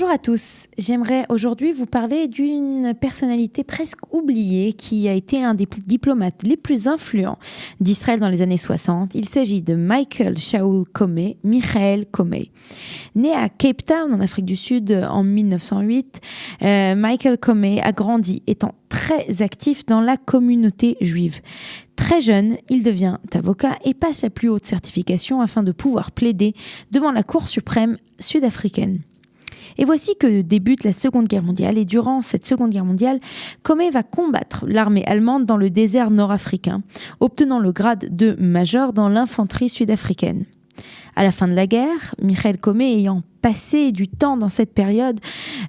Bonjour à tous, j'aimerais aujourd'hui vous parler d'une personnalité presque oubliée qui a été un des diplomates les plus influents d'Israël dans les années 60. Il s'agit de Michael Shaul Comey, Michael Comey. Né à Cape Town en Afrique du Sud en 1908, Michael Comey a grandi étant très actif dans la communauté juive. Très jeune, il devient avocat et passe la plus haute certification afin de pouvoir plaider devant la Cour suprême sud-africaine. Et voici que débute la Seconde Guerre mondiale. Et durant cette Seconde Guerre mondiale, Comey va combattre l'armée allemande dans le désert nord-africain, obtenant le grade de major dans l'infanterie sud-africaine. À la fin de la guerre, Michael Comey ayant passé du temps dans cette période,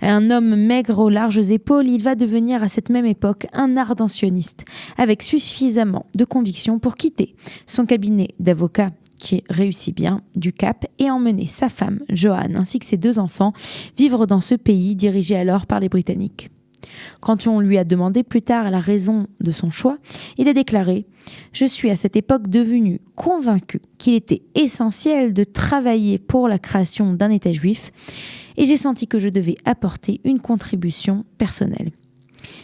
un homme maigre aux larges épaules, il va devenir à cette même époque un ardent sioniste, avec suffisamment de conviction pour quitter son cabinet d'avocat qui réussit bien du Cap et emmener sa femme, Joanne, ainsi que ses 2 enfants, vivre dans ce pays dirigé alors par les Britanniques. Quand on lui a demandé plus tard la raison de son choix, il a déclaré « Je suis à cette époque devenu convaincu qu'il était essentiel de travailler pour la création d'un État juif et j'ai senti que je devais apporter une contribution personnelle. »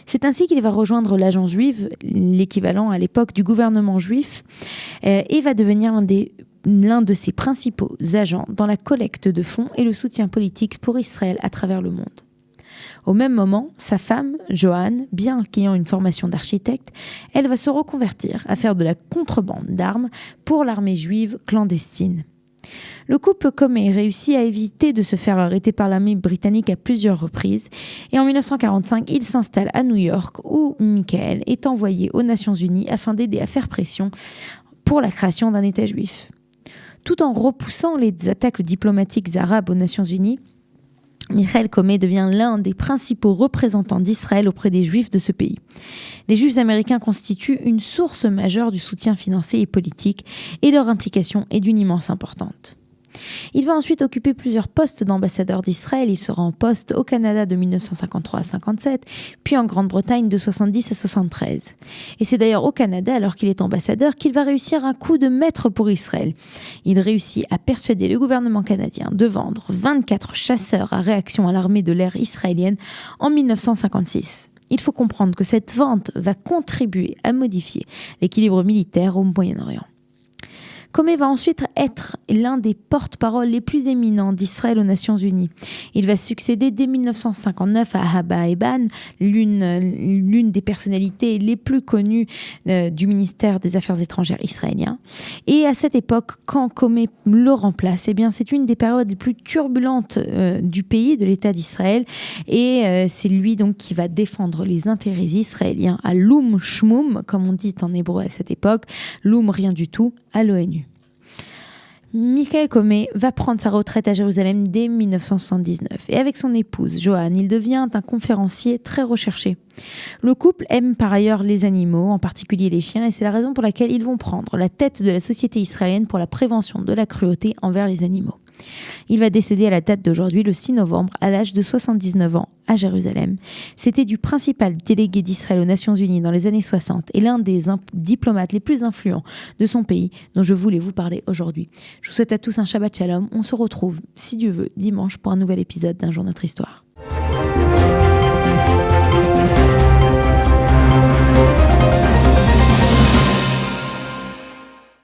C'est ainsi qu'il va rejoindre l'agence juive, l'équivalent à l'époque du gouvernement juif, et va devenir l'un de ses principaux agents dans la collecte de fonds et le soutien politique pour Israël à travers le monde. Au même moment, sa femme, Joanne, bien qu'ayant une formation d'architecte, elle va se reconvertir à faire de la contrebande d'armes pour l'armée juive clandestine. Le couple Comey réussit à éviter de se faire arrêter par l'armée britannique à plusieurs reprises et en 1945, il s'installe à New York où Michael est envoyé aux Nations Unies afin d'aider à faire pression pour la création d'un État juif. Tout en repoussant les attaques diplomatiques arabes aux Nations Unies, Michael Comey devient l'un des principaux représentants d'Israël auprès des Juifs de ce pays. Les Juifs américains constituent une source majeure du soutien financier et politique et leur implication est d'une immense importance. Il va ensuite occuper plusieurs postes d'ambassadeur d'Israël. Il sera en poste au Canada de 1953 à 57, puis en Grande-Bretagne de 70 à 73. Et c'est d'ailleurs au Canada, alors qu'il est ambassadeur, qu'il va réussir un coup de maître pour Israël. Il réussit à persuader le gouvernement canadien de vendre 24 chasseurs à réaction à l'armée de l'air israélienne en 1956. Il faut comprendre que cette vente va contribuer à modifier l'équilibre militaire au Moyen-Orient. Comey va ensuite être l'un des porte-parole les plus éminents d'Israël aux Nations Unies. Il va succéder dès 1959 à Abba Eban, l'une des personnalités les plus connues du ministère des Affaires étrangères israélien. Et à cette époque, quand Comey le remplace, c'est une des périodes les plus turbulentes du pays, de l'État d'Israël. Et c'est lui donc qui va défendre les intérêts israéliens à l'Oum Shmoum, comme on dit en hébreu à cette époque, l'Oum rien du tout, à l'ONU. Michael Comey va prendre sa retraite à Jérusalem dès 1979 et avec son épouse Joanne, il devient un conférencier très recherché. Le couple aime par ailleurs les animaux, en particulier les chiens, et c'est la raison pour laquelle ils vont prendre la tête de la société israélienne pour la prévention de la cruauté envers les animaux. Il va décéder à la date d'aujourd'hui, le 6 novembre, à l'âge de 79 ans, à Jérusalem. C'était du principal délégué d'Israël aux Nations Unies dans les années 60 et l'un des diplomates les plus influents de son pays dont je voulais vous parler aujourd'hui. Je vous souhaite à tous un Shabbat Shalom. On se retrouve, si Dieu veut, dimanche pour un nouvel épisode d'Un jour notre histoire.